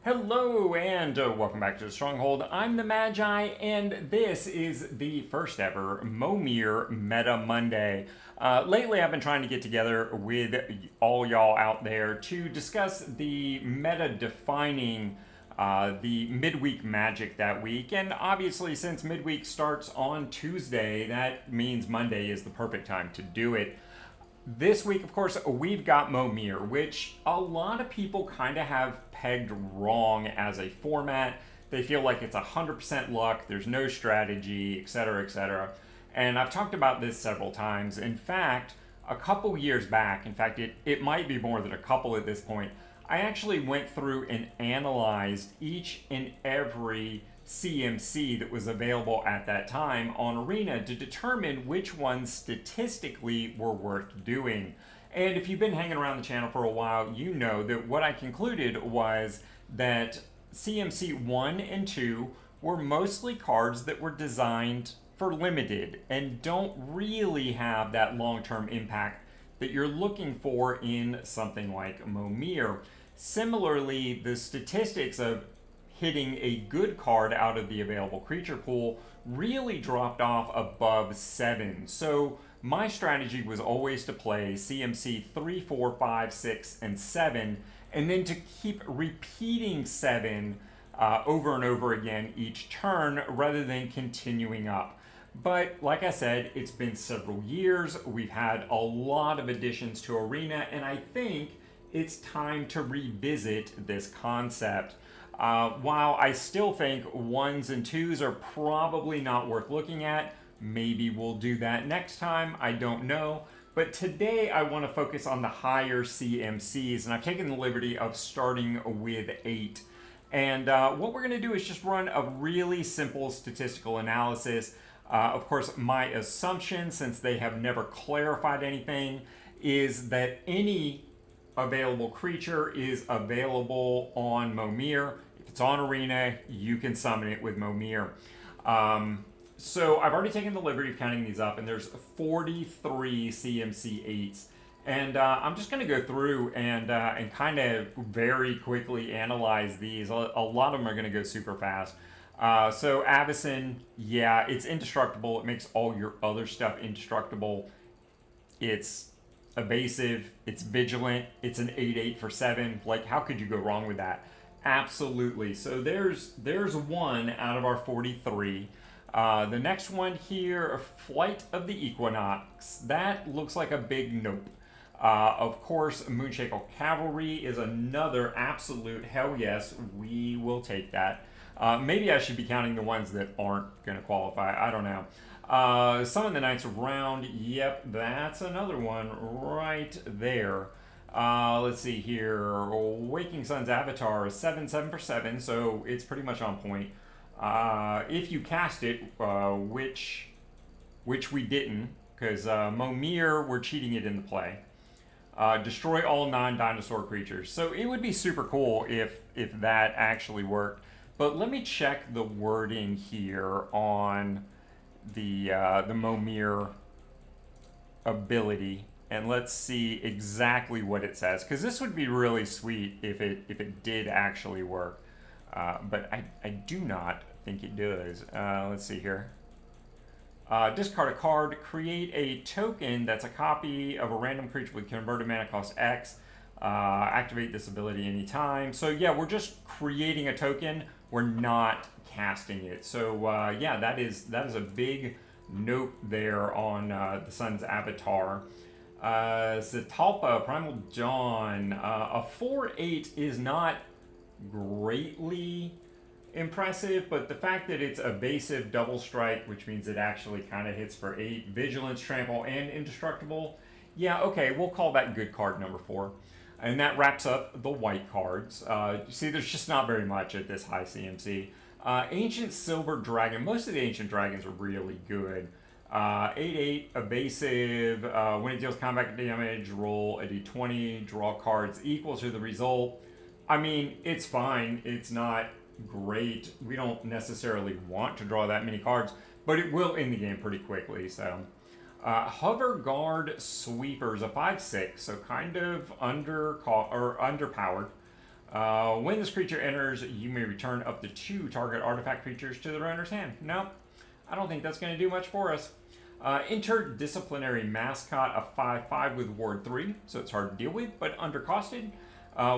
Hello and welcome back to the Stronghold. I'm the Magi, and this is the first ever Momir Meta Monday. Lately, I've been trying to get together with all y'all out there to discuss the meta-defining the midweek magic that week. And obviously, since midweek starts on Tuesday, that means Monday is the perfect time to do it. This week, of course, we've got Momir, which a lot of people kind of have pegged wrong as a format. They feel like it's 100% luck, there's no strategy, etc., etc. And I've talked about this several times. In fact, a couple years back, in fact, it might be more than a couple at this point, I actually went through and analyzed each and every CMC that was available at that time on Arena to determine which ones statistically were worth doing. And if you've been hanging around the channel for a while, you know that what I concluded was that CMC 1 and 2 were mostly cards that were designed for limited and don't really have that long-term impact that you're looking for in something like Momir. Similarly, the statistics of hitting a good card out of the available creature pool really dropped off above 7. So my strategy was always to play CMC 3, 4, 5, 6, and 7, and then to keep repeating 7 over and over again each turn rather than continuing up. But like I said, it's been several years. We've had a lot of additions to Arena, and I think it's time to revisit this concept. While I still think 1s and 2s are probably not worth looking at, maybe we'll do that next time, I don't know. But today I want to focus on the higher CMCs, and I've taken the liberty of starting with 8. And what we're going to do is just run a really simple statistical analysis. Of course, my assumption, since they have never clarified anything, is that any available creature is available on Momir. If it's on Arena, you can summon it with Momir. So I've already taken the liberty of counting these up, and there's 43 CMC 8s. And I'm just going to go through and kind of very quickly analyze these. A lot of them are going to go super fast. So Avacyn, yeah, it's indestructible. It makes all your other stuff indestructible. It's evasive, it's vigilant, it's an 8/8 for 7. Like, how could you go wrong with that? Absolutely. So there's one out of our 43. The next one here, Flight of the Equinox. That looks like a big nope. Of course, Moonshackle Cavalry is another absolute hell yes. We will take that. Maybe I should be counting the ones that aren't going to qualify. I don't know. Summon the Knights Round. Yep, that's another one right there. Let's see here. Waking Sun's Avatar is 7/7 for 7, so it's pretty much on point. If you cast it, which we didn't, because Momir, we're cheating it in the play. Destroy all non-dinosaur creatures. So it would be super cool if that actually worked. But let me check the wording here on the Momir ability, and let's see exactly what it says, because this would be really sweet if it did actually work. But I do not think it does. Let's see here. Discard a card, create a token that's a copy of a random creature with converted mana cost X. Activate this ability anytime. So yeah, we're just creating a token. We're not casting it. So yeah, that is a big note there on the Sun's Avatar. Zatalpa, Primal Dawn, a 4/8 is not greatly impressive, but the fact that it's evasive, double strike, which means it actually kind of hits for 8, vigilance, trample, and indestructible, yeah, okay, we'll call that good card number 4. And that wraps up the white cards. See, there's just not very much at this high CMC. Ancient Silver Dragon. Most of the Ancient Dragons are really good. 8/8, evasive. When it deals combat damage, roll a d20, draw cards equal to the result. I mean, it's fine. It's not great. We don't necessarily want to draw that many cards, but it will end the game pretty quickly, so... Hover Guard Sweepers, a 5/6, so kind of underpowered. When this creature enters, you may return up to 2 target artifact creatures to their owner's hand. No, I don't think that's going to do much for us. Interdisciplinary Mascot, a 5/5 with Ward 3, so it's hard to deal with, but undercosted.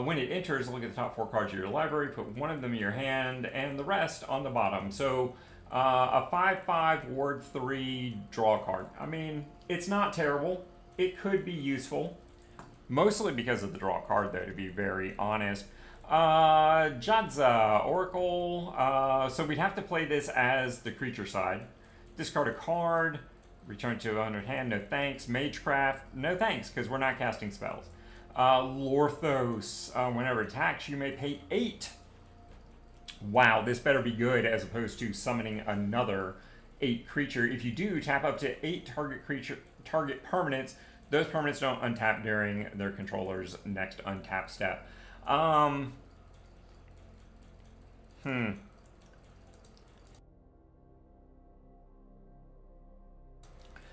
When it enters, look at the top 4 cards of your library, put one of them in your hand, and the rest on the bottom. So a 5/5 Ward 3 draw card. I mean, it's not terrible. It could be useful. Mostly because of the draw card, though, to be very honest. Jadza, Oracle. So we'd have to play this as the creature side. Discard a card. Return to under hand, no thanks. Magecraft, no thanks, because we're not casting spells. Lorthos, whenever it attacks, you may pay 8. Wow, this better be good as opposed to summoning another 8 creature. If you do, tap up to 8 target permanents. Those permanents don't untap during their controller's next untap step.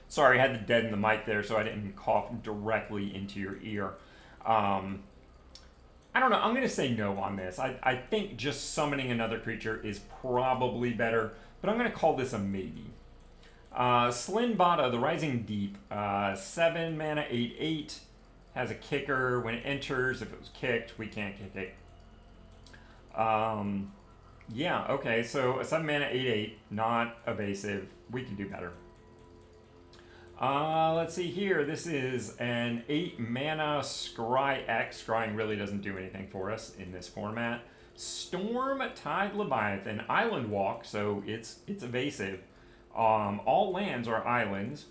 Sorry, I had to deaden the mic there so I didn't cough directly into your ear. I don't know. I'm going to say no on this. I think just summoning another creature is probably better, but I'm going to call this a maybe. Slinbada, the Rising Deep, 7 mana, 8/8, has a kicker. When it enters, if it was kicked, we can't kick it. Yeah, okay, so a 7 mana, 8/8, not evasive. We can do better. Let's see here. This is an 8 mana Scry X. Scrying really doesn't do anything for us in this format. Storm Tide Leviathan, Island Walk, so it's evasive. All lands are islands.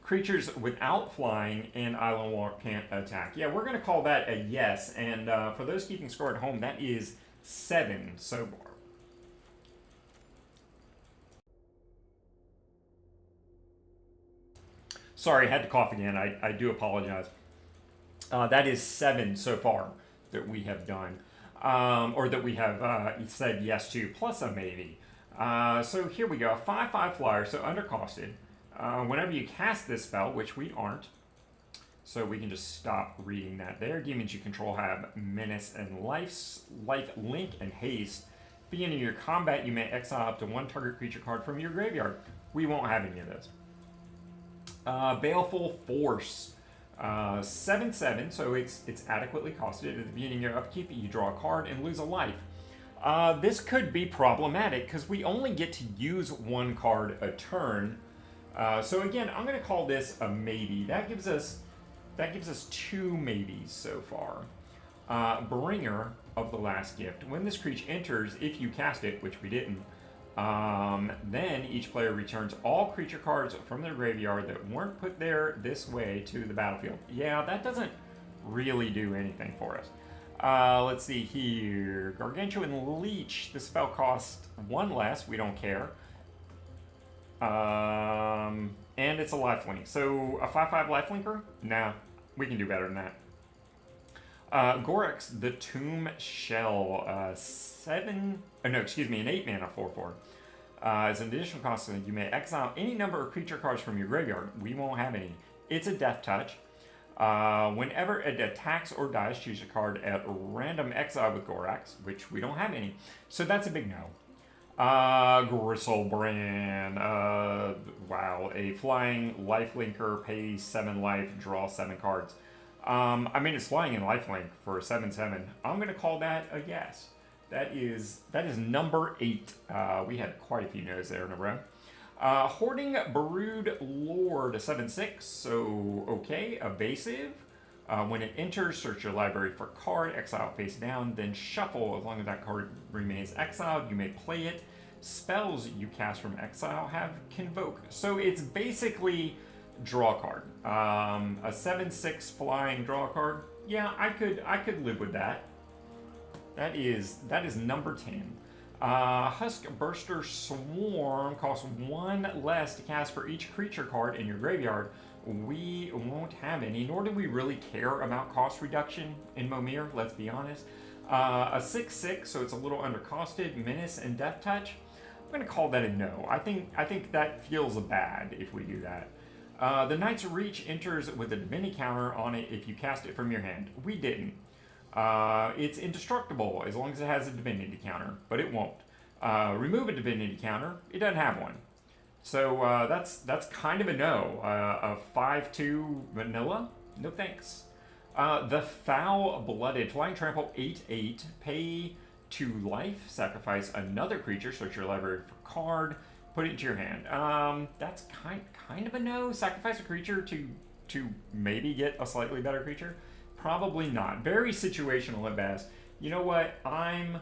Creatures without flying and Island Walk can't attack. Yeah, we're going to call that a yes. And for those keeping score at home, that is 7 so far. Sorry, I had to cough again. I do apologize. That is 7 so far that we have done. Or that we have said yes to, plus a maybe. So here we go, 5/5 flyer, so undercosted. Whenever you cast this spell, which we aren't, so we can just stop reading that there. Demons you control have Menace and Life Link, and Haste. Beginning of your combat, you may exile up to 1 target creature card from your graveyard. We won't have any of those. Baleful Force, 7/7, so it's adequately costed. At the beginning of your upkeep, you draw a card and lose a life. This could be problematic because we only get to use 1 card a turn. So again, I'm going to call this a maybe. That gives us 2 maybes so far. Bringer of the Last Gift. When this creature enters, if you cast it, which we didn't, then each player returns all creature cards from their graveyard that weren't put there this way to the battlefield. Yeah, that doesn't really do anything for us. Let's see here. Gargantuan Leech. The spell costs 1 less. We don't care. And it's a lifelink. So a 5/5 lifelinker? Nah, we can do better than that. Gorax, the Tomb Shell. An 8 mana 4/4. As an additional cost, you may exile any number of creature cards from your graveyard. We won't have any. It's a death touch. Whenever it attacks or dies, choose a card at random exile with Gorax, which we don't have any. So that's a big no. Gristlebrand. Wow. A flying lifelinker, pays 7 life, draw 7 cards. I mean, it's flying in lifelink for a 7/7. I'm going to call that a yes. That is number 8. We had quite a few no's there in a row. Hoarding Brood Lord, 7/6, so okay, evasive. When it enters, search your library for card, exile face down, then shuffle. As long as that card remains exiled, you may play it. Spells you cast from exile have Convoke. So it's basically draw card. A 7/6 flying draw card. Yeah, I could live with that. That is number 10. Husk Burster Swarm costs 1 less to cast for each creature card in your graveyard. We won't have any, nor do we really care about cost reduction in Momir, let's be honest. A 6/6, so it's a little undercosted, Menace and Death Touch. I'm going to call that a no. I think that feels bad if we do that. The Knight's Reach enters with a Divinity counter on it if you cast it from your hand. We didn't. It's indestructible as long as it has a divinity counter, but it won't. Remove a divinity counter, it doesn't have one. So that's kind of a no. A 5/2 vanilla? No thanks. The Foul-Blooded Flying Trample 8/8. Pay 2 life. Sacrifice another creature. Search your library for card. Put it into your hand. That's kind of a no. Sacrifice a creature to maybe get a slightly better creature. Probably not. Very situational at best. You know what? I'm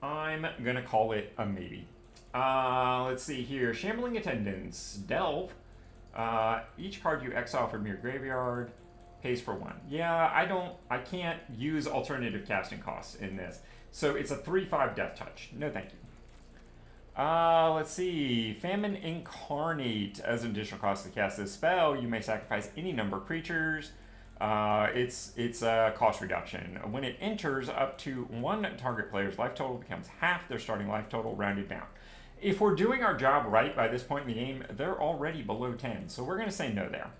gonna call it a maybe. Let's see here. Shambling Attendants. Delve. Each card you exile from your graveyard pays for 1. Yeah, I can't use alternative casting costs in this. So it's a 3/5 Death Touch. No thank you. Let's see. Famine Incarnate. As an additional cost to cast this spell, you may sacrifice any number of creatures. It's a cost reduction. When it enters, up to 1 target player's life total becomes half their starting life total rounded down. If we're doing our job right by this point in the game, they're already below 10, so we're going to say no there.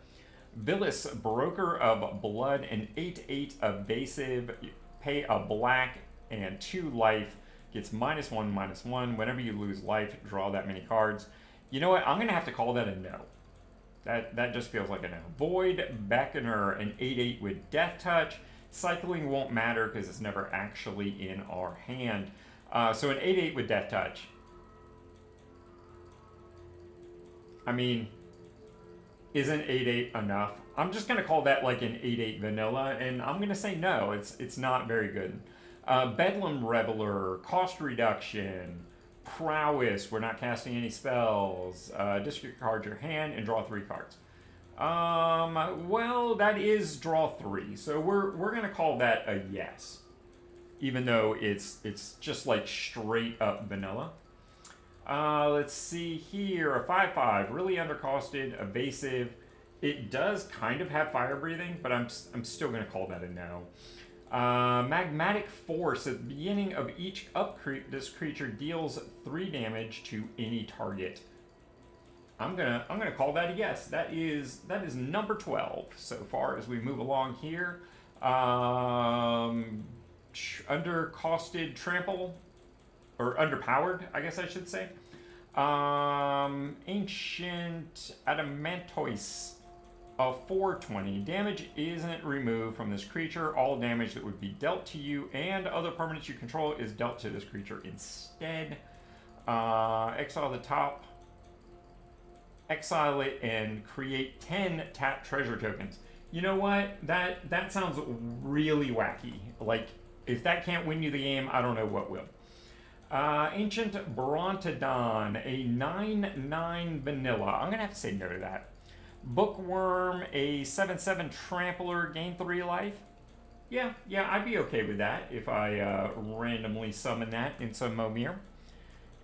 Villis, Broker of Blood, an 8/8 evasive. Pay a black and 2 life. Gets -1/-1. Whenever you lose life, draw that many cards. You know what? I'm going to have to call that a no. That just feels like a no. Void Beckoner, an 8/8 with Death Touch. Cycling won't matter because it's never actually in our hand. So an 8/8 with Death Touch. I mean, isn't 8/8 enough? I'm just going to call that like an 8/8 vanilla, and I'm going to say no, it's not very good. Bedlam Reveler, cost reduction, prowess, we're not casting any spells, discard card your hand and draw 3 cards. Well, that is draw 3, so we're going to call that a yes, even though it's just like straight up vanilla. Let's see here, a 5/5, really undercosted, evasive. It does kind of have fire breathing, but I'm still going to call that a no. Magmatic Force, at the beginning of each this creature deals 3 damage to any target. I'm gonna call that a yes. That is number 12 so far as we move along here. Undercosted Trample, or underpowered, I guess I should say. Ancient Adamantoise of 420. Damage isn't removed from this creature. All damage that would be dealt to you and other permanents you control is dealt to this creature instead. Exile the top. Exile it and create 10 tap treasure tokens. You know what? That sounds really wacky. Like, if that can't win you the game, I don't know what will. Ancient Brontodon, a 9/9 vanilla. I'm going to have to say no to that. Bookworm, a 7/7 trampler, gain 3 life. Yeah, I'd be okay with that if I randomly summon that in some Momir.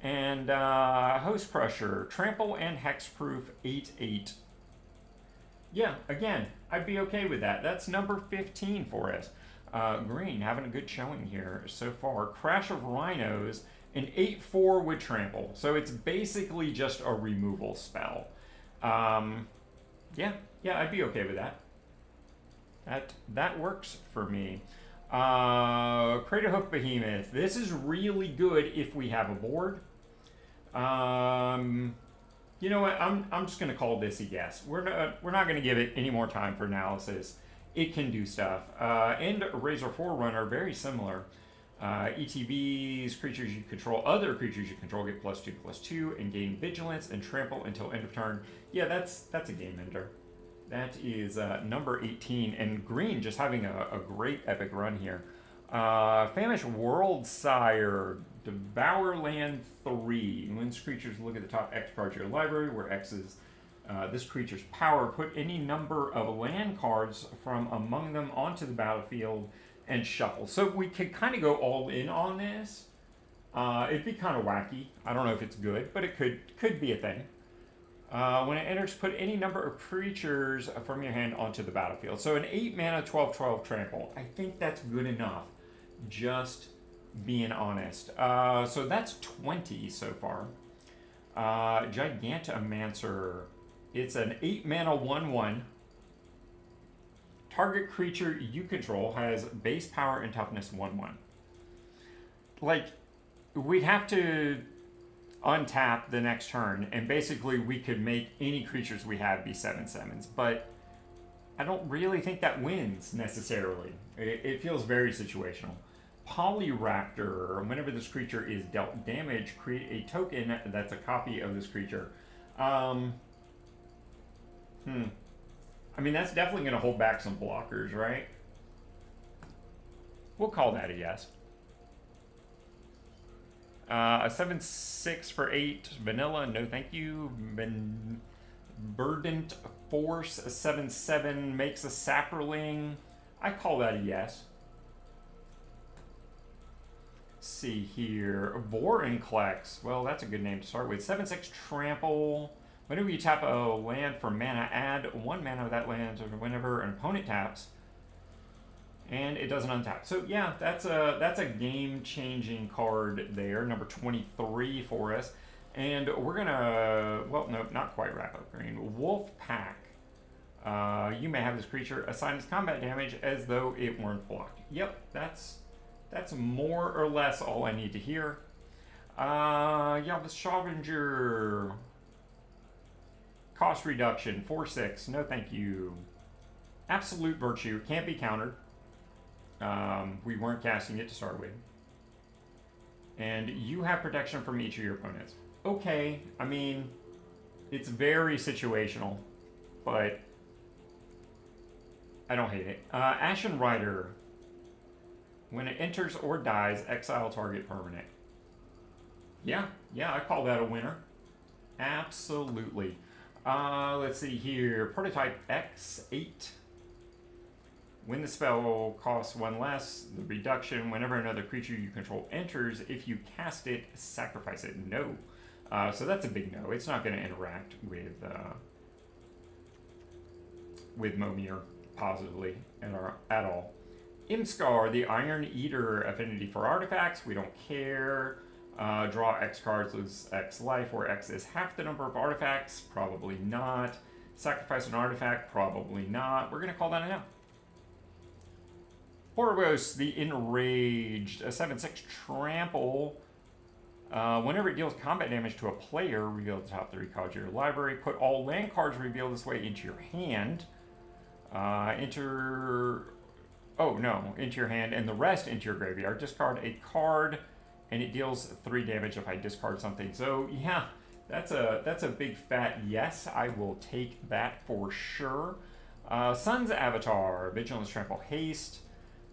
And Host Crusher, trample and hexproof, 8/8. Yeah, again, I'd be okay with that. That's number 15 for us. Green, having a good showing here so far. Crash of Rhinos, an 8/4 with trample. So it's basically just a removal spell. Yeah, I'd be okay with that. That works for me. Craterhoof Behemoth. This is really good if we have a board. You know what? I'm just gonna call this a yes. We're not gonna give it any more time for analysis. It can do stuff. And Razor Forerunner, very similar. ETBs, creatures you control, other creatures you control get +2/+2 and gain vigilance and trample until end of turn. Yeah, that's a game ender. That is number 18, and green just having a great epic run here. Famished Worldsire, Devour Land 3. When this creatures look at the top X cards of your library, where X is this creature's power, put any number of land cards from among them onto the battlefield and shuffle. So we could kind of go all in on this. It'd be kind of wacky. I don't know if it's good, but it could be a thing. When it enters, put any number of creatures from your hand onto the battlefield. So an 8 mana 12/12 trample. I think that's good enough. Just being honest. So that's 20 so far. Gigantomancer. It's an 8 mana 1/1. Target creature you control has base power and toughness 1/1. Like, we'd have to untap the next turn, and basically we could make any creatures we have be 7/7s, but I don't really think that wins necessarily. It feels very situational. Polyraptor, whenever this creature is dealt damage, create a token that's a copy of this creature. I mean, that's definitely going to hold back some blockers, right? We'll call that a yes. A 7/6 for 8 vanilla, no thank you. Verdant Force, a 7/7 makes a Saproling. I call that a yes. Let's see here. Vorinclex, well, that's a good name to start with. 7/6 Trample. Whenever you tap a land for mana, add 1 mana of that land whenever an opponent taps. And it doesn't untap. So yeah, that's a game-changing card there, number 23 for us. And we're gonna, well, no, not quite wrap up green. Wolf Pack. You may have this creature assign its combat damage as though it weren't blocked. Yep, that's more or less all I need to hear. Yeah, the Scavenger. Cost reduction, 4/6. No thank you. Absolute Virtue, can't be countered. We weren't casting it to start with. And you have protection from each of your opponents. Okay, I mean, it's very situational, but I don't hate it. Ashen Rider. When it enters or dies, exile target permanent. Yeah, I call that a winner. Absolutely. Let's see here. Prototype X8. When the spell costs 1 less, the reduction, whenever another creature you control enters, if you cast it, sacrifice it. No. So that's a big no. It's not going to interact with Momir positively at all. Imskar, the Iron Eater, affinity for artifacts. We don't care. Draw X cards, lose X life, where X is half the number of artifacts. Probably not. Sacrifice an artifact. Probably not. We're going to call that a no. Horvos, the Enraged, a 7/6 Trample. Whenever it deals combat damage to a player, reveal the top 3 cards of your library. Put all land cards revealed this way into your hand. Into your hand, and the rest into your graveyard. Discard a card, and it deals 3 damage if I discard something. So yeah, that's a big fat yes. I will take that for sure. Sun's Avatar, Vigilance, Trample, Haste.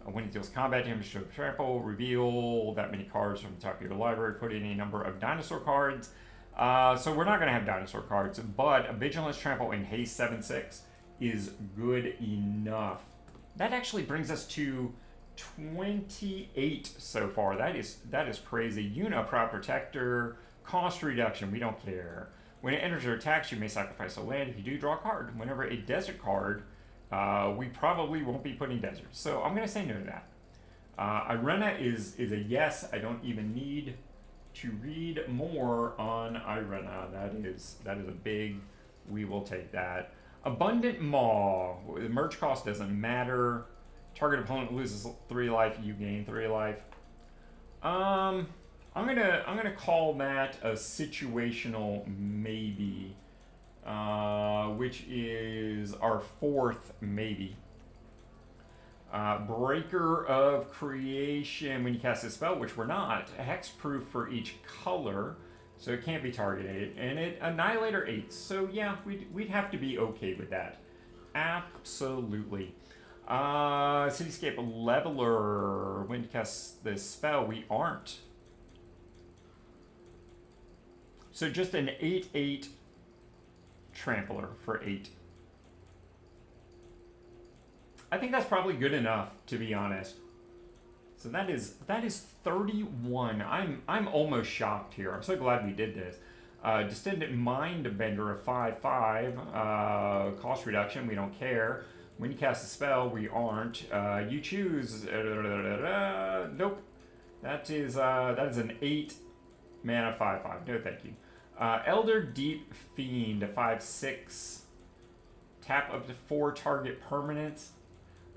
When it deals combat damage to a trample, reveal that many cards from the top of your library. Put in a number of dinosaur cards. So we're not going to have dinosaur cards, but Vigilance, Trample, and Haste 7/6 is good enough. That actually brings us to 28 so far. That is crazy. Proud Protector, cost reduction, we don't care. When it enters or attacks, you may sacrifice a land. If you do, draw a card. Whenever a desert card, we probably won't be putting deserts. So I'm going to say no to that. Irena is a yes. I don't even need to read more on Irena. That is a big, we will take that. Abundant Maw. The merge cost doesn't matter. Target opponent loses 3 life, you gain 3 life. I'm gonna call that a situational maybe, which is our 4th maybe. Breaker of Creation. When you cast a spell, which we're not, hexproof for each color, so it can't be targeted, and it Annihilator 8. So yeah, we'd have to be okay with that. Absolutely. Cityscape Leveler. When you cast this spell, we aren't. So just an 8/8 Trampler for 8. I think that's probably good enough, to be honest. So that is 31. I'm almost shocked here. I'm so glad we did this. Distended Mindbender of 5/5. Cost reduction, we don't care. When you cast a spell, we aren't. You choose. Nope. That is an 8 mana 5/5. No, thank you. Elder Deep Fiend, 5/6. Tap up to 4 target permanents.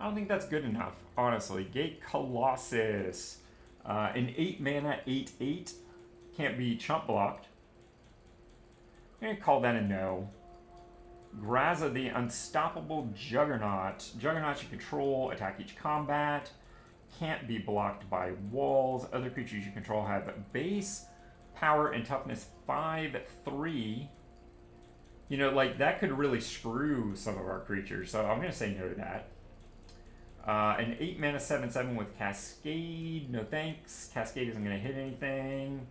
I don't think that's good enough, honestly. Gate Colossus. An 8 mana, 8/8. Can't be chump blocked. I'm going to call that a no. Graza, the Unstoppable Juggernaut. Juggernauts you control, attack each combat. Can't be blocked by walls. Other creatures you control have base, power, and toughness 5/3. You know, like, that could really screw some of our creatures, so I'm going to say no to that. An 8 mana 7/7 with Cascade. No thanks. Cascade isn't going to hit anything.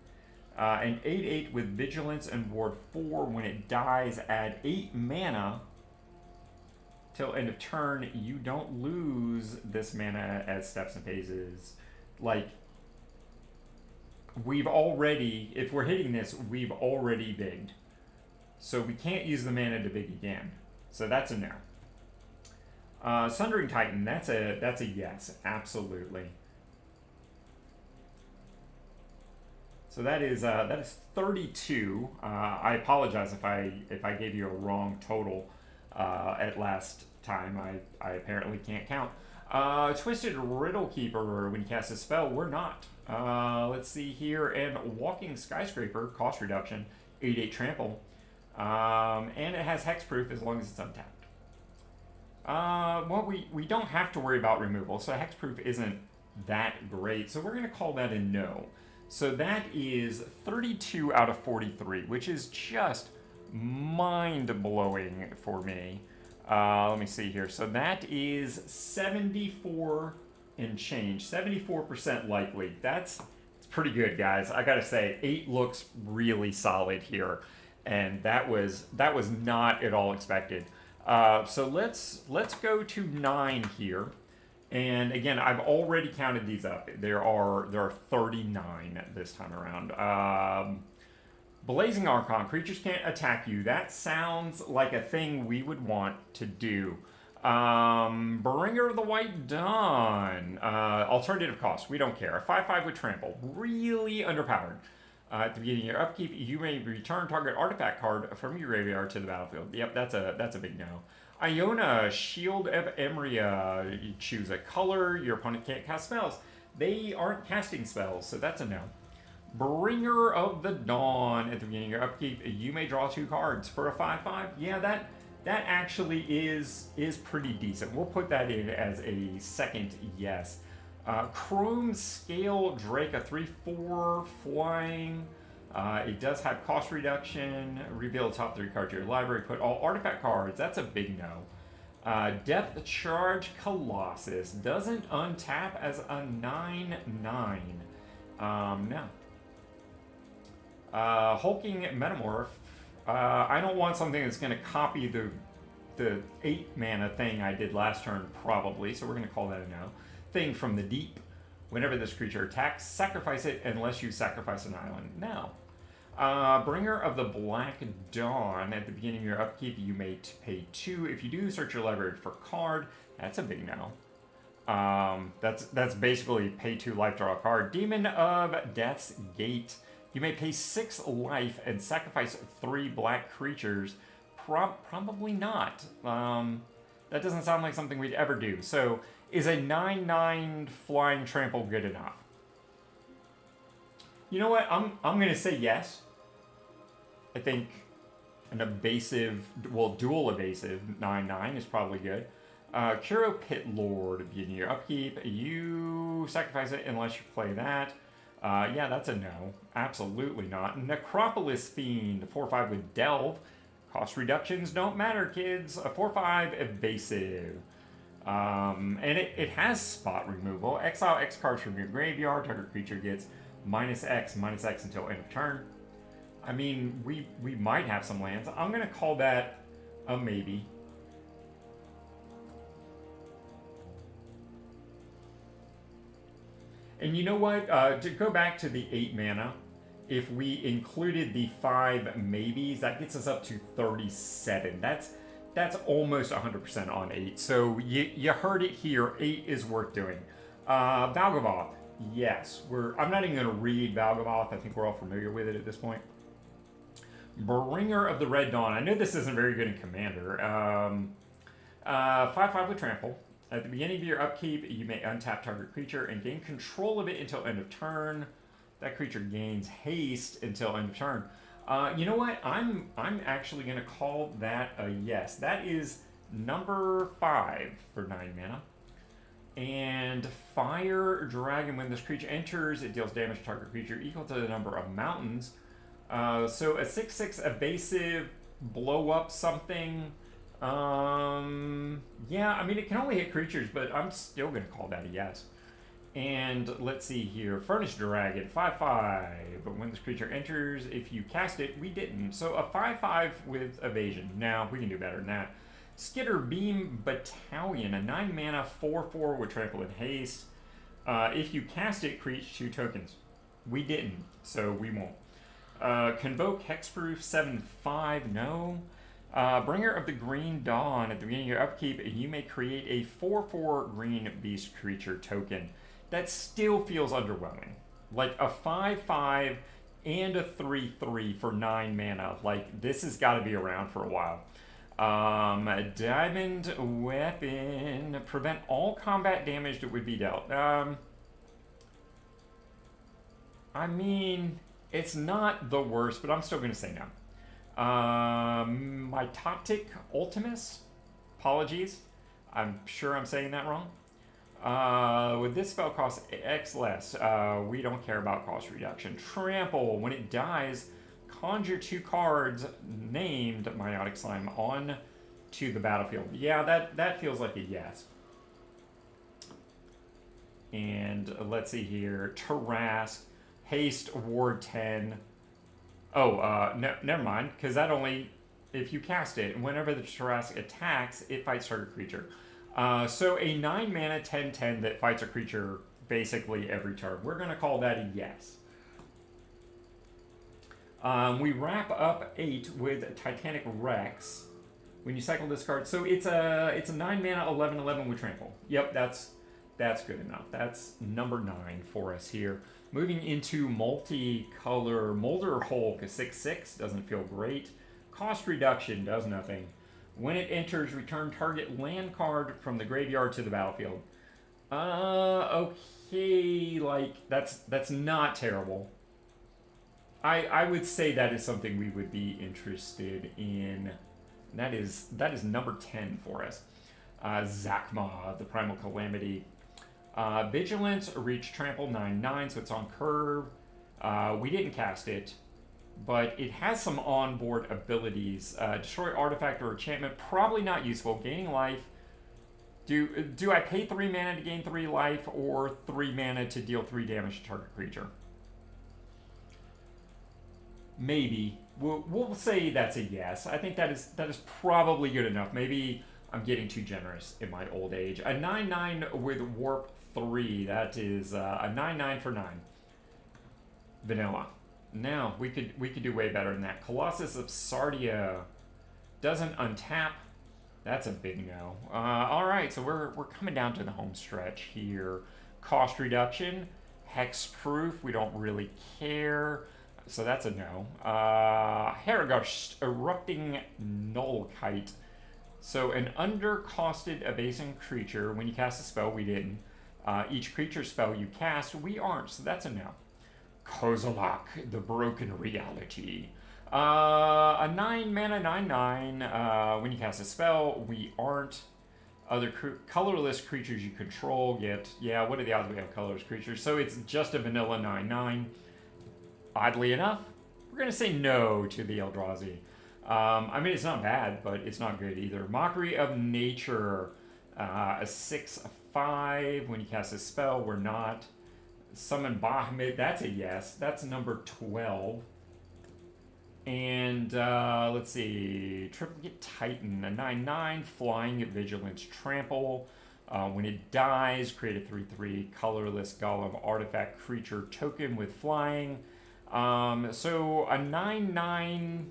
An 8/8 with Vigilance and Ward 4. When it dies, add 8 mana. Till end of turn, you don't lose this mana as steps and phases. Like, we've already, if we're hitting this, we've already bigged. So we can't use the mana to big again. So that's a no. Sundering Titan, that's a yes, absolutely. So that is 32. I apologize if I gave you a wrong total at last time. I apparently can't count. Twisted Riddle Keeper, when you cast a spell, we're not. Let's see here, and Walking Skyscraper, cost reduction, 8/8 trample, and it has hexproof as long as it's untapped. Well, we don't have to worry about removal, so hexproof isn't that great. So we're going to call that a no. So that is 32 out of 43, which is just mind-blowing for me. Let me see here. So that is 74 and change, 74% likely. It's pretty good, guys. I gotta say, 8 looks really solid here, and that was not at all expected. So let's go to 9 here. And again, I've already counted these up. There are 39 this time around. Blazing Archon, creatures can't attack you. That sounds like a thing we would want to do. Bringer of the White Dawn. Alternative cost, we don't care. 5/5 with trample, really underpowered. At the beginning of your upkeep, you may return target artifact card from your graveyard to the battlefield. Yep, that's a big no. Iona, Shield of Emria. You choose a color. Your opponent can't cast spells. They aren't casting spells, so that's a no. Bringer of the Dawn. At the beginning of your upkeep, you may draw 2 cards for a 5/5. Yeah, that actually is pretty decent. We'll put that in as a second yes. Chrome Scale Drake, a 3/4 flying. It does have cost reduction. Reveal the top 3 cards of your library. Put all artifact cards. That's a big no. Depth Charge Colossus. Doesn't untap as a 9/9. No. Hulking Metamorph. I don't want something that's going to copy the 8 mana thing I did last turn, probably, so we're going to call that a no. Thing from the Deep. Whenever this creature attacks, sacrifice it unless you sacrifice an island. No. Bringer of the Black Dawn. At the beginning of your upkeep, you may pay 2. If you do, search your library for card. That's a big no. That's basically pay 2 life, draw a card. Demon of Death's Gate. You may pay 6 life and sacrifice 3 black creatures. Probably not. That doesn't sound like something we'd ever do. So, is a 9/9 flying trample good enough? You know what? I'm going to say yes. I think an evasive, well, dual evasive 9/9 is probably good. Kuro Pit Lord, beginning your upkeep. You sacrifice it unless you play that. Yeah, that's a no. Absolutely not. Necropolis Fiend, 4/5 with Delve. Cost reductions don't matter, kids. A 4/5 evasive. And it has spot removal. Exile X cards from your graveyard. Target creature gets -X until end of turn. I mean, we might have some lands. I'm going to call that a maybe. And you know what? To go back to the 8 mana, if we included the 5 maybes, that gets us up to 37. That's almost 100% on 8. So you heard it here. 8 is worth doing. Valgavoth, yes. I'm not even going to read Valgavoth. I think we're all familiar with it at this point. Bringer of the Red Dawn. I know this isn't very good in Commander. 5/5 with trample. At the beginning of your upkeep, you may untap target creature and gain control of it until end of turn. That creature gains haste until end of turn. You know what? I'm actually going to call that a yes. That is number 5 for 9 mana. And Fire Dragon, when this creature enters, it deals damage to target creature equal to the number of mountains. So a 6/6 evasive, blow up something. Yeah, I mean, it can only hit creatures, but I'm still going to call that a yes. And let's see here. Furnace Dragon, 5/5. But when this creature enters, if you cast it, we didn't. So a 5/5 with evasion. Now, we can do better than that. Skitter Beam Battalion, a 9 mana 4/4 with trample and haste. If you cast it, create 2 tokens. We didn't, so we won't. Convoke Hexproof 7/5, no. Bringer of the Green Dawn, at the beginning of your upkeep, you may create a 4/4 green beast creature token. That still feels underwhelming. Like a 5/5 and a 3/3 for 9 mana. Like, this has got to be around for a while. Diamond Weapon, prevent all combat damage that would be dealt. I mean, it's not the worst, but I'm still going to say no. Mitotic Ultimus, apologies. I'm sure I'm saying that wrong. With this spell cost X less, we don't care about cost reduction. Trample, when it dies, conjure 2 cards named Meiotic Slime on to the battlefield. Yeah, that feels like a yes. And let's see here. Tarrasque, haste, ward 10. Oh, no, never mind, because that only, if you cast it, whenever the Tarrasque attacks, it fights target creature. So a 9 mana 10/10 that fights a creature basically every turn. We're going to call that a yes. We wrap up 8 with Titanic Rex. When you cycle this card, so it's a 9 mana 11/11 with trample. Yep, that's good enough. That's number 9 for us here. Moving into multicolor, Molder Hulk, a 6/6, doesn't feel great. Cost reduction does nothing. When it enters, return target land card from the graveyard to the battlefield. Okay, like, that's not terrible. I would say that is something we would be interested in. That is number 10 for us. Zakma, the Primal Calamity. Vigilance, reach trample 9/9, so it's on curve. We didn't cast it, but it has some onboard abilities. Destroy artifact or enchantment, probably not useful. Gaining life. Do I pay 3 mana to gain 3 life, or 3 mana to deal 3 damage to target creature? Maybe. We'll say that's a yes. I think that is probably good enough. Maybe I'm getting too generous in my old age. A 9/9 with warp 3. That is a 9/9 for 9. Vanilla. Now we could do way better than that. Colossus of Sardia doesn't untap. That's a big no. All right, so we're coming down to the home stretch here. Cost reduction, hexproof. We don't really care. So that's a no. Haragust, Erupting Nullkite. So an undercosted evasive creature. When you cast a spell, we didn't. Each creature spell you cast, we aren't. So that's a no. Kozilek, the Broken Reality. A 9 mana 9/9. When you cast a spell, we aren't. Other colorless creatures you control get. Yeah, what are the odds we have colorless creatures? So it's just a vanilla 9/9. Oddly enough, we're going to say no to the Eldrazi. I mean, it's not bad, but it's not good either. Mockery of Nature, a 6/5. When you cast a spell, we're not. Summon Bahamut, that's a yes. That's number 12. And let's see. Triplicate Titan, a 9/9. Flying Vigilance Trample. When it dies, create a 3/3 colorless golem artifact creature token with flying. So a 9/9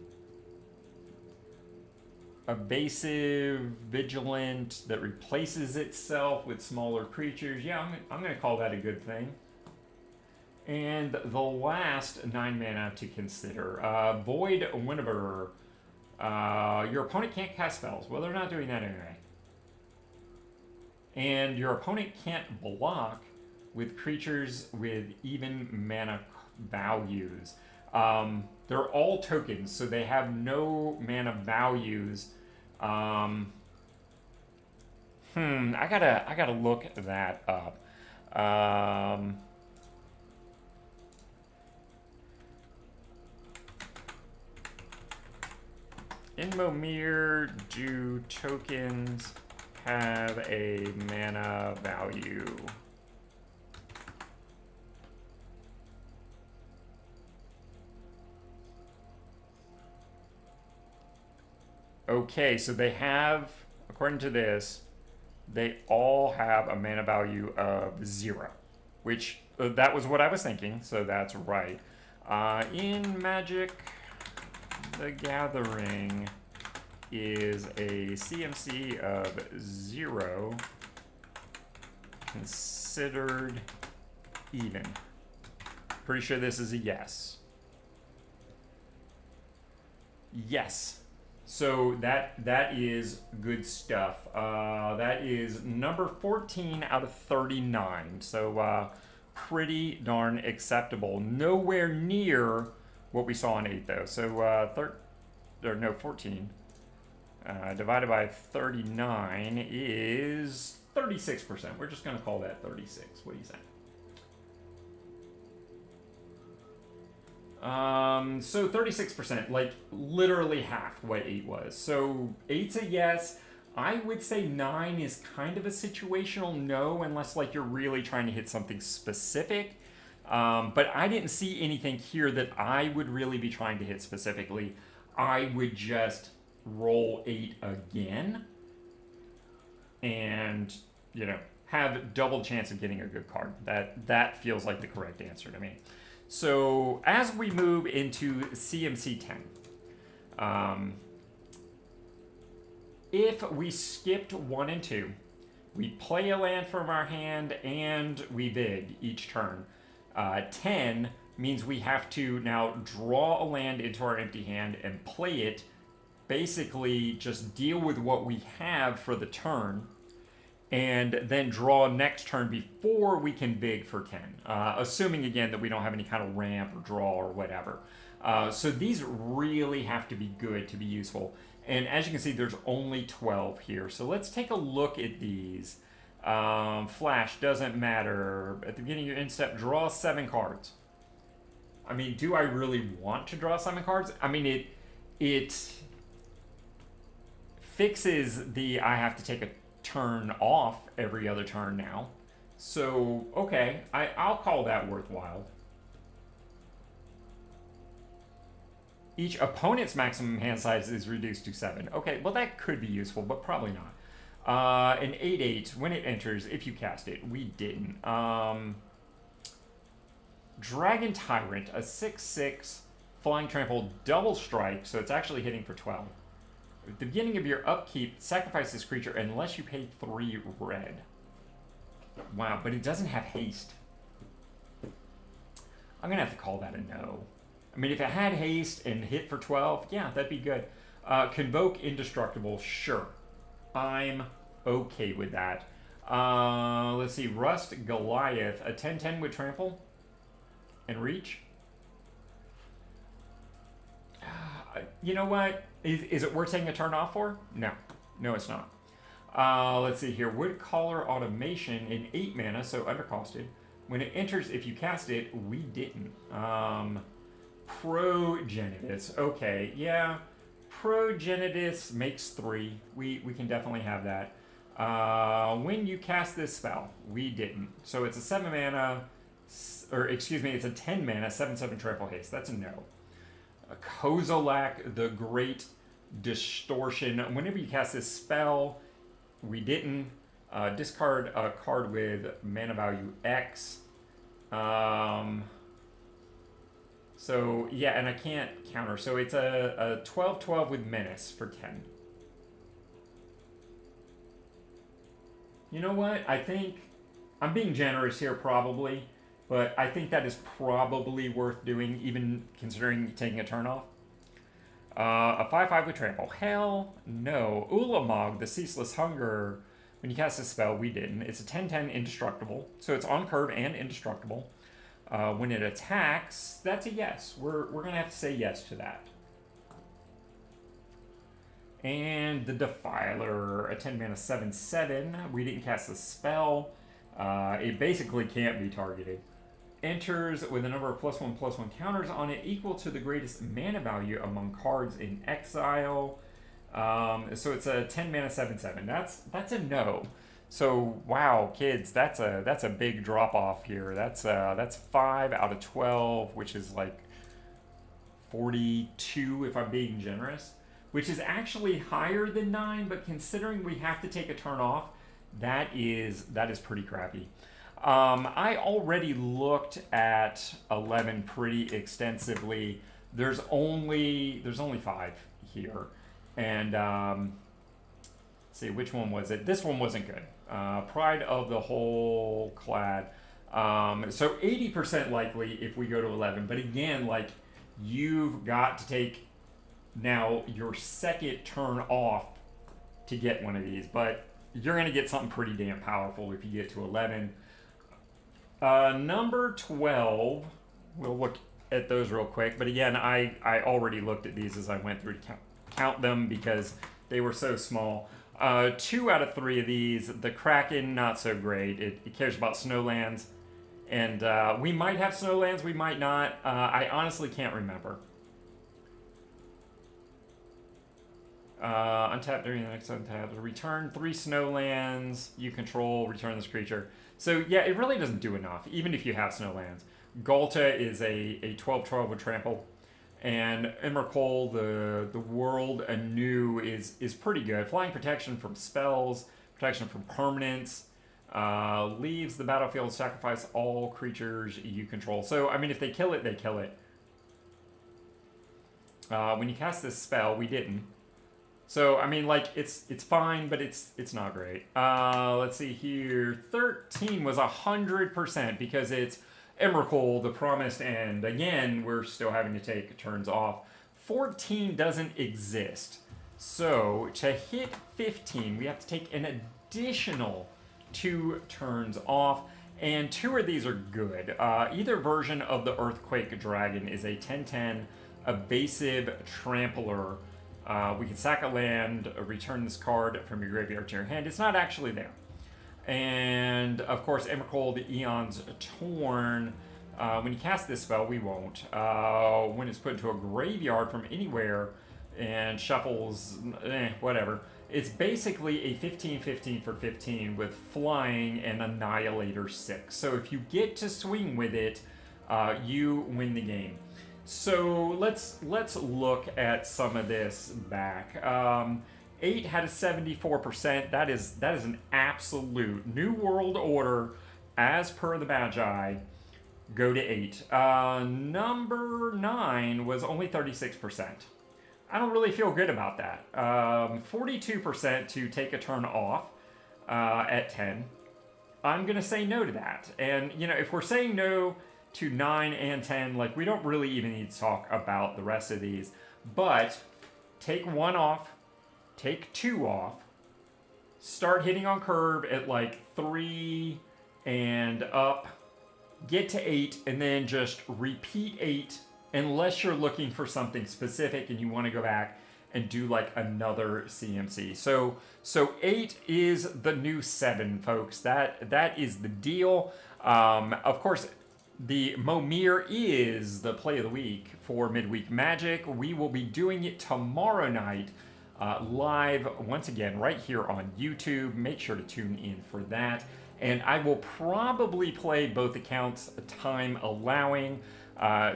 evasive vigilant that replaces itself with smaller creatures. Yeah, I'm going to call that a good thing. And the last 9 mana to consider, Void Winnover. Your opponent can't cast spells. Well, they're not doing that anyway. And your opponent can't block with creatures with even mana values. They're all tokens, so they have no mana values. I gotta look that up. In Momir, do tokens have a mana value? Okay, so they have, according to this, they all have a mana value of 0, which that was what I was thinking, so that's right. In Magic the Gathering is a CMC of 0 considered even? Pretty sure this is a yes. Yes. So that is good stuff. That is number 14 out of 39. So pretty darn acceptable. Nowhere near what we saw in 8 though. So 14 divided by 39 is 36%. We're just going to call that 36. What do you say? So 36%, like literally half what 8 was. So 8's a yes. I would say 9 is kind of a situational no, unless like you're really trying to hit something specific. But I didn't see anything here that I would really be trying to hit specifically. I would just roll 8 again and, you know, have double chance of getting a good card. That feels like the correct answer to me. So as we move into CMC 10, if we skipped 1 and 2, we play a land from our hand and we big each turn. 10 means we have to now draw a land into our empty hand and play it, basically just deal with what we have for the turn, and then draw next turn before we can big for 10, assuming again that we don't have any kind of ramp or draw or whatever. So these really have to be good to be useful. And as you can see, there's only 12 here. So let's take a look at these. Flash doesn't matter. At the beginning of your end step, draw 7 cards. I mean, do I really want to draw 7 cards? I mean, it fixes the I have to take a turn off every other turn now. So, okay, I'll call that worthwhile. Each opponent's maximum hand size is reduced to 7. Okay, well that could be useful, but probably not. An 8/8, when it enters, if you cast it. We didn't. Dragon Tyrant, a 6/6 flying trample double strike, so it's actually hitting for 12. At the beginning of your upkeep, sacrifice this creature unless you pay 3 red. Wow, but it doesn't have haste. I'm going to have to call that a no. I mean, if it had haste and hit for 12, yeah, that'd be good. Convoke Indestructible, sure. I'm okay with that. Let's see, Rust Goliath, a 10/10 with trample and reach. You know what? Is it worth taking a turn off for? No. No, it's not. Let's see here. Woodcaller Automation in 8 mana, so undercosted. When it enters, if you cast it, we didn't. Progenitus. Okay, yeah. Progenitus makes 3. We can definitely have that. When you cast this spell, we didn't. So it's a 7 mana, or excuse me, it's a 10 mana, 7/7 trample haste. That's a no. Kozilek, the Great Distortion. Whenever you cast this spell, we didn't. Discard a card with mana value X. So, yeah, and I can't counter. So it's a 12/12 with Menace for 10. You know what? I think I'm being generous here probably, but I think that is probably worth doing, even considering taking a turn off. A 5/5 with trample. Hell no. Ulamog, the Ceaseless Hunger. When you cast a spell, we didn't. It's a 10/10 indestructible, so it's on curve and indestructible. When it attacks, that's a yes. We're going to have to say yes to that. And the Defiler, a 10 mana 7/7. We didn't cast the spell. It basically can't be targeted. Enters with a number of +1/+1 counters on it equal to the greatest mana value among cards in exile. So it's a 10 mana 7/7. That's a no. So wow, kids, that's a big drop off here. That's 5 out of 12, which is like 42 if I'm being generous, which is actually higher than 9. But considering we have to take a turn off, that is pretty crappy. I already looked at 11 pretty extensively. There's only 5 here, and let's see, which one was it? This one wasn't good. Pride of the Whole Clad. So 80% likely if we go to 11. But again, like, you've got to take now your second turn off to get one of these. But you're going to get something pretty damn powerful if you get to 11. Number 12, we'll look at those real quick. But again, I already looked at these as I went through to count them because they were so small. 2 out of 3 of these. The Kraken, not so great. It cares about Snowlands. And we might have Snowlands, we might not. I honestly can't remember. Untap during the next untap. Return 3 Snowlands you control, return this creature. So yeah, it really doesn't do enough, even if you have Snowlands. Galta is a 12/12 with trample. And Emrakul, the world anew, is pretty good. Flying protection from spells, protection from permanents, leaves the battlefield, sacrifice all creatures you control. So, I mean, if they kill it, they kill it. When you cast this spell, we didn't. So, I mean, like, it's fine, but it's not great. Let's see here. 13 was 100% because it's Emrakul, the Promised End. Again, we're still having to take turns off. 14 doesn't exist. So to hit 15, we have to take an additional 2 turns off. And 2 of these are good. Either version of the Earthquake Dragon is a 10/10 evasive trampler. We can sack a land, return this card from your graveyard to your hand. It's not actually there. And, of course, Emrakul, the Eon's Torn. When you cast this spell, we won't. When it's put into a graveyard from anywhere and shuffles, whatever. It's basically a 15/15 for 15 with flying and Annihilator 6. So if you get to swing with it, you win the game. So let's look at some of this back. 8 had a 74%. That is an absolute New World Order, as per the Magi. Go to 8. Number 9 was only 36%. I don't really feel good about that. 42% to take a turn off at 10. I'm going to say no to that. And, you know, if we're saying no to 9 and 10, like, we don't really even need to talk about the rest of these. But take 1 off. Take 2 off, start hitting on curve at like 3 and up, get to 8, and then just repeat 8 unless you're looking for something specific and you want to go back and do like another CMC. So 8 is the new 7, folks. That is the deal. Of course, the Momir is the play of the week for Midweek Magic. We will be doing it tomorrow night. Live once again right here on YouTube. Make sure to tune in for that. And I will probably play both accounts, time allowing.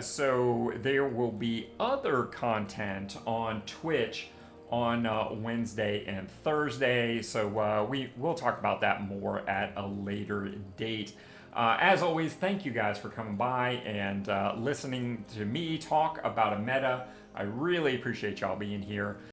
So there will be other content on Twitch on Wednesday and Thursday. So we'll talk about that more at a later date. As always, thank you guys for coming by and listening to me talk about a meta. I really appreciate y'all being here.